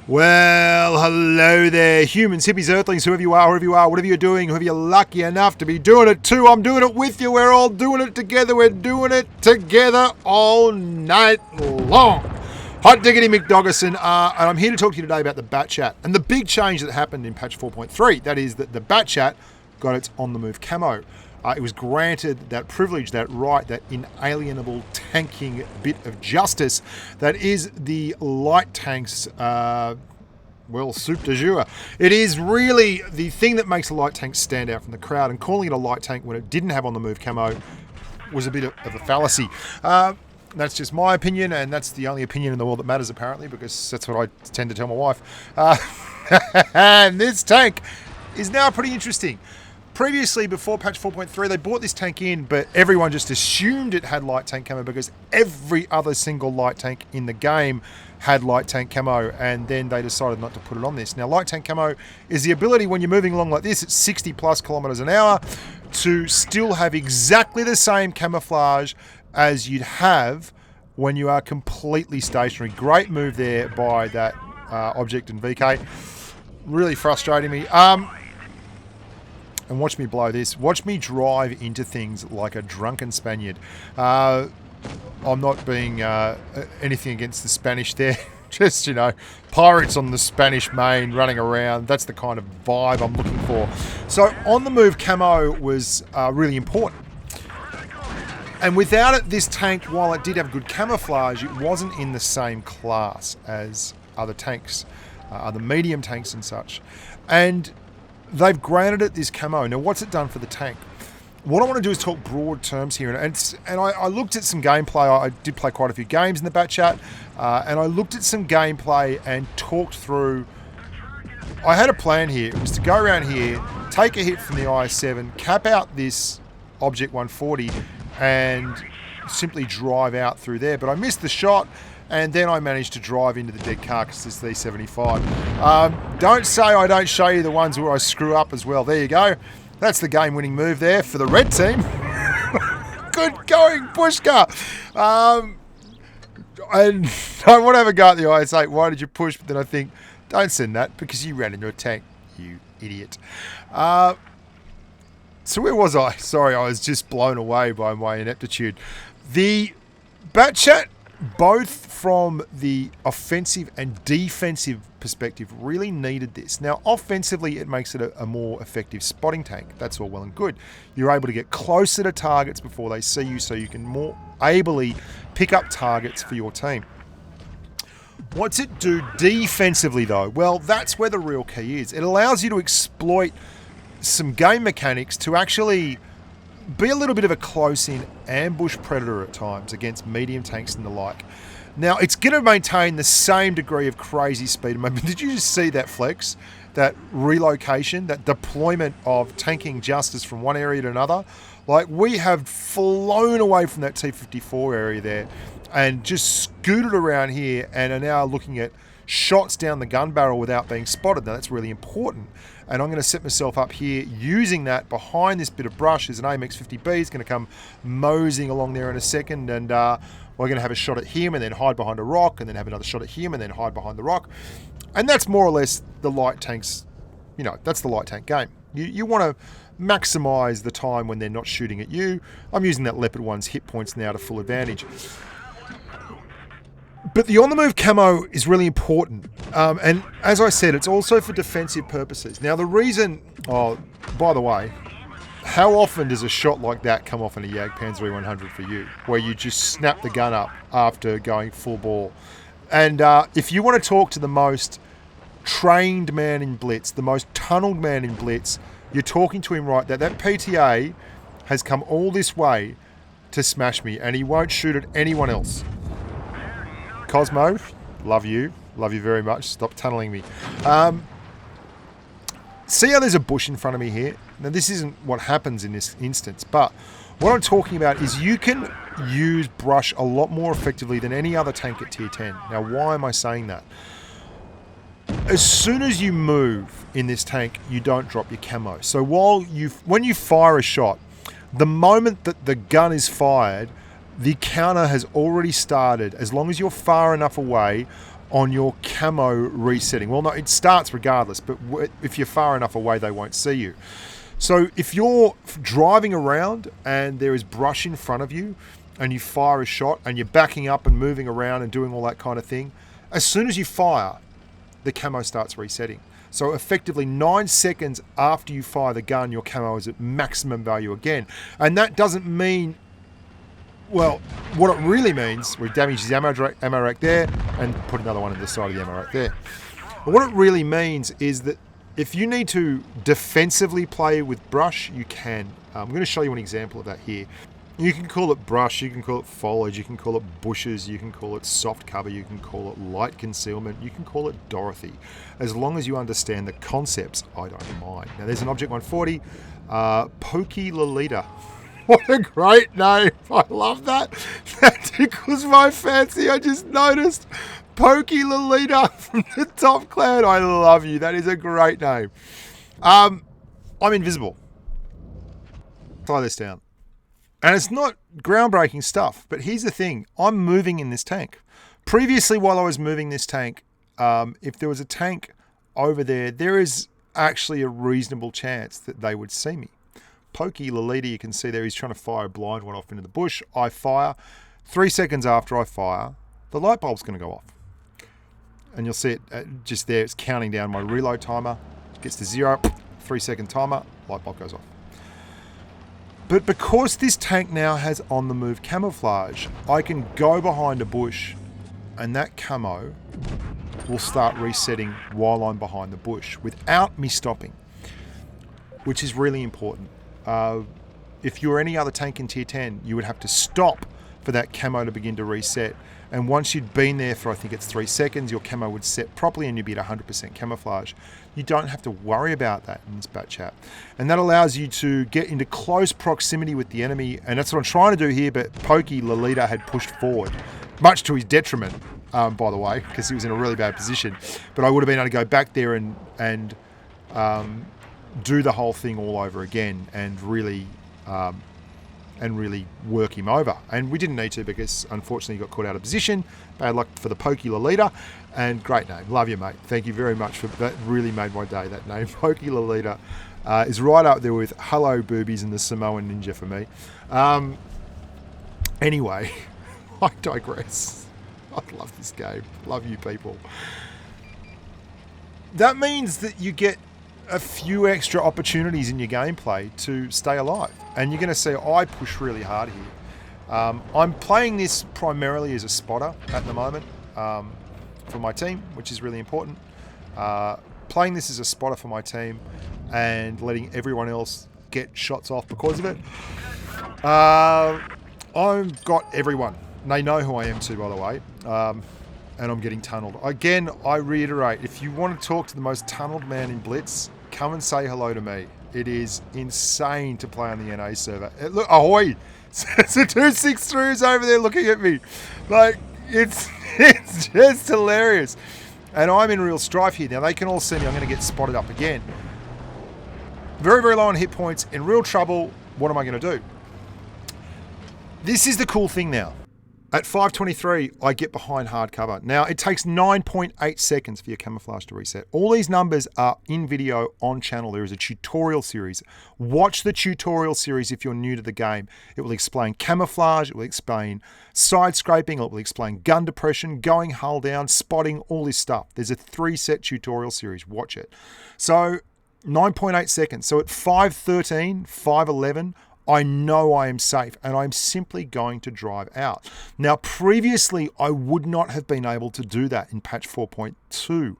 Well, hello there, humans, hippies, earthlings, whoever you are, whatever you're doing, whoever you're lucky enough to be doing it too. I'm doing it with you. We're all doing it together. We're doing it together all night long. Hot diggity McDoggerson, and I'm here to talk to you today about the Batchat and the big change that happened in patch 4.3. That is that the Batchat got its on-the-move camo. It was granted that privilege, that right, that inalienable tanking bit of justice that is the light tanks, soup de jour. It is really the thing that makes a light tank stand out from the crowd, and calling it a light tank when it didn't have on-the-move camo was a bit of a fallacy. That's just my opinion, and that's the only opinion in the world that matters, apparently, because that's what I tend to tell my wife. And this tank is now pretty interesting. Previously, before patch 4.3, they brought this tank in, but everyone just assumed it had light tank camo because every other single light tank in the game had light tank camo, and then they decided not to put it on this. Now, light tank camo is the ability when you're moving along like this at 60 plus kilometers an hour to still have exactly the same camouflage as you'd have when you are completely stationary. Great move there by that object in VK. Really frustrating me. And watch me blow this. Watch me drive into things like a drunken Spaniard. I'm not being anything against the Spanish there. Just, you know, pirates on the Spanish main running around. That's the kind of vibe I'm looking for. So on the move camo was really important. And without it, this tank, while it did have good camouflage, it wasn't in the same class as other tanks, other medium tanks and such. And they've granted it this camo. Now, what's it done for the tank? What I want to do is talk broad terms here. And I looked at some gameplay. I did play quite a few games in the Batchat. And I looked at some gameplay and talked through. I had a plan here. It was to go around here, take a hit from the IS-7, cap out this Object 140, and simply drive out through there. But I missed the shot. And then I managed to drive into the dead carcass, this V75. Don't say I don't show you the ones where I screw up as well. There you go. That's the game-winning move there for the red team. Good going, Bushka. And I want to have a go at the IS-8. Why did you push? But then I think, don't send that because you ran into a tank, you idiot. So where was I? Sorry, I was just blown away by my ineptitude. The Batchat, both from the offensive and defensive perspective, really needed this. Now, offensively, it makes it a more effective spotting tank. That's all well and good. You're able to get closer to targets before they see you, so you can more ably pick up targets for your team. What's it do defensively, though? Well, that's where the real key is. It allows you to exploit some game mechanics to actually be a little bit of a close-in ambush predator at times against medium tanks and the like. Now, it's going to maintain the same degree of crazy speed. I mean, did you just see that flex, that relocation, that deployment of tanking justice from one area to another? Like, we have flown away from that T-54 area there and just scooted around here and are now looking at shots down the gun barrel without being spotted. Now, that's really important. And I'm going to set myself up here using that behind this bit of brush. There's an AMX-50B. It's going to come moseying along there in a second. And we're going to have a shot at him and then hide behind a rock and then have another shot at him and then hide behind the rock. And that's more or less the light tanks. You know, that's the light tank game. You want to maximize the time when they're not shooting at you. I'm using that Leopard 1's hit points now to full advantage. But the on-the-move camo is really important. And as I said, it's also for defensive purposes. Now, the reason... Oh, by the way, how often does a shot like that come off in a Jagdpanzer 100 for you, where you just snap the gun up after going full ball? And if you want to talk to the most trained man in Blitz, the most tunneled man in Blitz, you're talking to him right there. That PTA has come all this way to smash me, and he won't shoot at anyone else. Cosmo, love you very much. Stop tunneling me. See how there's a bush in front of me here? Now, this isn't what happens in this instance, but what I'm talking about is you can use brush a lot more effectively than any other tank at tier 10. Now, why am I saying that? As soon as you move in this tank, you don't drop your camo. So when you fire a shot, the moment that the gun is fired, the counter has already started. As long as you're far enough away, on your camo resetting. Well, no, it starts regardless, but if you're far enough away, they won't see you. So if you're driving around and there is brush in front of you and you fire a shot and you're backing up and moving around and doing all that kind of thing, as soon as you fire, the camo starts resetting. So effectively 9 seconds after you fire the gun, your camo is at maximum value again. And that doesn't mean, well, what it really means, we damage his ammo rack there and put another one in the side of the ammo rack there. But what it really means is that if you need to defensively play with brush, you can. I'm going to show you an example of that here. You can call it brush, you can call it foliage, you can call it bushes, you can call it soft cover, you can call it light concealment, you can call it Dorothy. As long as you understand the concepts, I don't mind. Now there's an Object 140, Pokey Lolita. What a great name. I love that. That tickles my fancy, I just noticed. Pokey Lolita from the Top Clan. I love you. That is a great name. I'm invisible. Slow this down. And it's not groundbreaking stuff, but here's the thing. I'm moving in this tank. Previously, while I was moving this tank, if there was a tank over there, there is actually a reasonable chance that they would see me. Pokey Lolita, you can see there, he's trying to fire a blind one off into the bush. I fire. 3 seconds after I fire, the light bulb's going to go off. And you'll see it just there. It's counting down my reload timer. It gets to 0. 3 second timer. Light bulb goes off. But because this tank now has on the move camouflage, I can go behind a bush and that camo will start resetting while I'm behind the bush without me stopping, which is really important. If you're any other tank in tier 10, you would have to stop for that camo to begin to reset. And once you'd been there for, I think it's 3 seconds, your camo would set properly and you'd be at 100% camouflage. You don't have to worry about that in this Batchat. And that allows you to get into close proximity with the enemy. And that's what I'm trying to do here, but Pokey Lolita had pushed forward, much to his detriment, by the way, because he was in a really bad position. But I would have been able to go back there and do the whole thing all over again and really work him over. And we didn't need to because unfortunately he got caught out of position. Bad luck for the Pokey Lolita. And great name. Love you, mate. Thank you very much for that. Really made my day, that name. Pokey Lolita is right up there with Hello Boobies and the Samoan Ninja for me. Anyway, I digress. I love this game. Love you people. That means that you get a few extra opportunities in your gameplay to stay alive. And you're going to see I push really hard here. I'm playing this primarily as a spotter at the moment for my team, which is really important. Playing this as a spotter for my team and letting everyone else get shots off because of it. I've got everyone. They know who I am too, by the way. And I'm getting tunneled. Again, I reiterate, if you want to talk to the most tunneled man in Blitz, come and say hello to me. It is insane to play on the NA server. Look, ahoy! It's a 263 who's over there looking at me. Like, it's just hilarious. And I'm in real strife here. Now, they can all see me. I'm going to get spotted up again. Very, very low on hit points. In real trouble. What am I going to do? This is the cool thing now. At 5:23, I get behind hard cover. Now, it takes 9.8 seconds for your camouflage to reset. All these numbers are in video on channel. There is a tutorial series. Watch the tutorial series if you're new to the game. It will explain camouflage, it will explain side scraping, it will explain gun depression, going hull down, spotting, all this stuff. There's a 3-set tutorial series. Watch it. So, 9.8 seconds. So at 5:13, 5:11, I know I am safe and I'm simply going to drive out. Now, previously, I would not have been able to do that in patch 4.2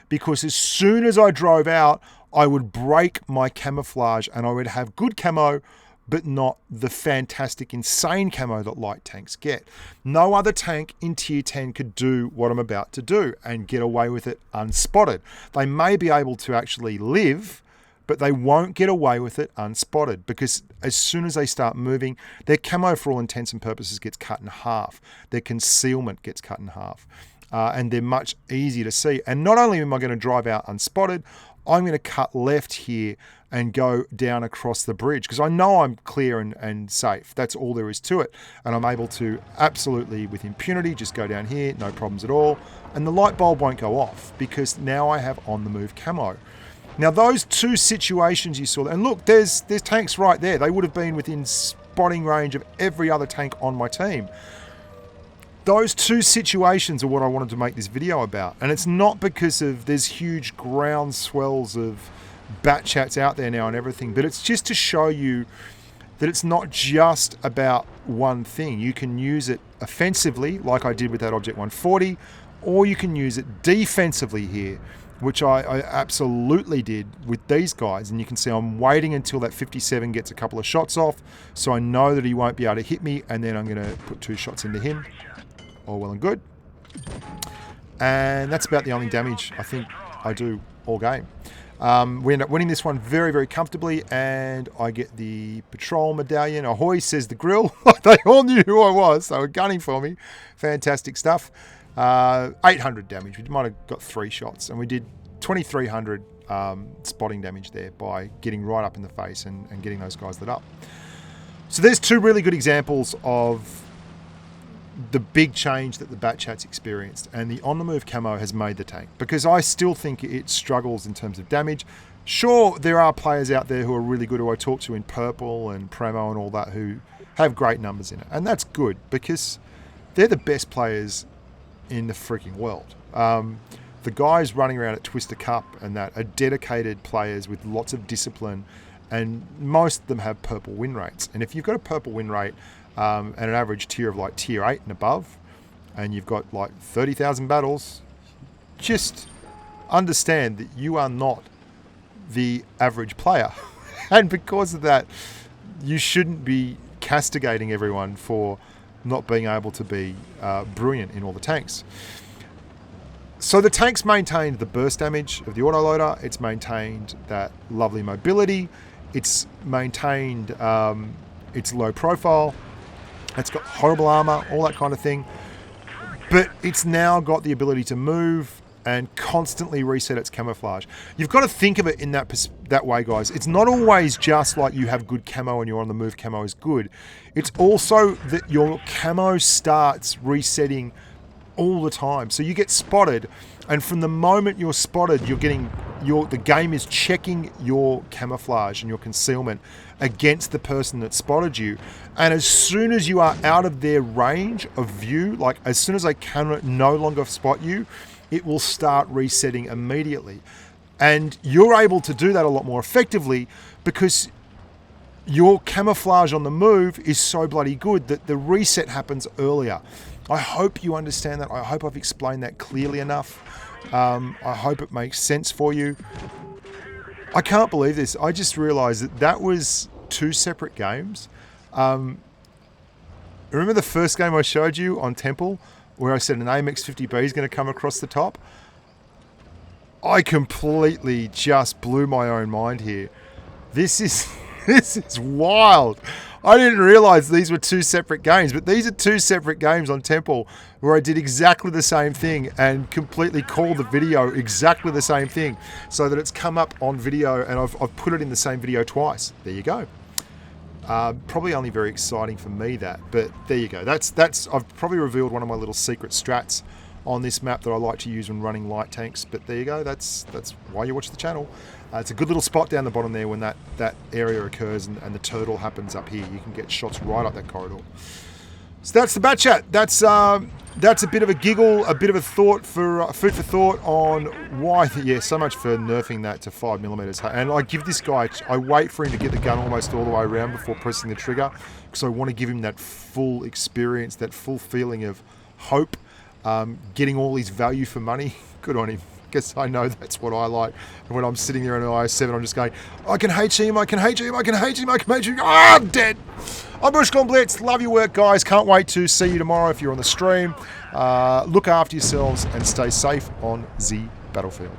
because as soon as I drove out, I would break my camouflage and I would have good camo, but not the fantastic, insane camo that light tanks get. No other tank in tier 10 could do what I'm about to do and get away with it unspotted. They may be able to actually live, but they won't get away with it unspotted because as soon as they start moving, their camo for all intents and purposes gets cut in half. Their concealment gets cut in half. And they're much easier to see. And not only am I going to drive out unspotted, I'm going to cut left here and go down across the bridge because I know I'm clear and safe. That's all there is to it. And I'm able to absolutely, with impunity, just go down here, no problems at all. And the light bulb won't go off because now I have on the move camo. Now those two situations you saw, and look, there's tanks right there. They would have been within spotting range of every other tank on my team. Those two situations are what I wanted to make this video about. And it's not because of there's huge ground swells of Batchats out there now and everything, but it's just to show you that it's not just about one thing. You can use it offensively, like I did with that Object 140, or you can use it defensively here, which I absolutely did with these guys. And you can see I'm waiting until that 57 gets a couple of shots off, so I know that he won't be able to hit me, and then I'm going to put 2 shots into him. All well and good. And that's about the only damage I think I do all game. We end up winning this one very, very comfortably, and I get the patrol medallion. Ahoy, says the grill. They all knew who I was. They were gunning for me. Fantastic stuff. 800 damage. We might have got 3 shots, and we did 2,300 spotting damage there by getting right up in the face and getting those guys lit up. So there's 2 really good examples of the big change that the Batchat's experienced, and the on-the-move camo has made the tank, because I still think it struggles in terms of damage. Sure, there are players out there who are really good, who I talk to in purple and Premo and all that, who have great numbers in it, and that's good because they're the best players in the freaking world. The guys running around at Twister Cup and that are dedicated players with lots of discipline, and most of them have purple win rates. And if you've got a purple win rate and an average tier of like tier 8 and above, and you've got like 30,000 battles, just understand that you are not the average player. And because of that, you shouldn't be castigating everyone for not being able to be brilliant in all the tanks. So the tank's maintained the burst damage of the autoloader. It's maintained that lovely mobility. It's maintained its low profile. It's got horrible armor, all that kind of thing. But it's now got the ability to move and constantly reset its camouflage. You've got to think of it in that way, guys. It's not always just like you have good camo and you're on the move camo is good. It's also that your camo starts resetting all the time. So you get spotted, and from the moment you're spotted, the game is checking your camouflage and your concealment against the person that spotted you. And as soon as you are out of their range of view, like as soon as they can no longer spot you, it will start resetting immediately. And you're able to do that a lot more effectively because your camouflage on the move is so bloody good that the reset happens earlier. I hope you understand that. I hope I've explained that clearly enough. I hope it makes sense for you. I can't believe this. I just realized that was 2 separate games. Remember the first game I showed you on Temple where I said an AMX-50B is going to come across the top? I completely just blew my own mind here. This is wild. I didn't realize these were 2 separate games, but these are 2 separate games on Temple where I did exactly the same thing and completely called the video exactly the same thing so that it's come up on video, and I've put it in the same video twice. There you go. Probably only very exciting for me that, but there you go. I've probably revealed one of my little secret strats on this map that I like to use when running light tanks, but there you go. That's why you watch the channel. It's a good little spot down the bottom there when that area occurs and the turtle happens up here. You can get shots right up that corridor. So that's the Batchat. That's a bit of a giggle, a bit of a thought for food for thought on why. Yeah, so much for nerfing that to 5mm. And I give this guy, I wait for him to get the gun almost all the way around before pressing the trigger, because I want to give him that full experience, that full feeling of hope, getting all his value for money. Good on him. Because I know that's what I like. And when I'm sitting there in an IS-7, I'm just going, I can hate him, I can hate him, I can hate him, I can hate him. Ah, I'm dead. I'm Bushka Blitz. Love your work, guys. Can't wait to see you tomorrow if you're on the stream. Look after yourselves and stay safe on the battlefield.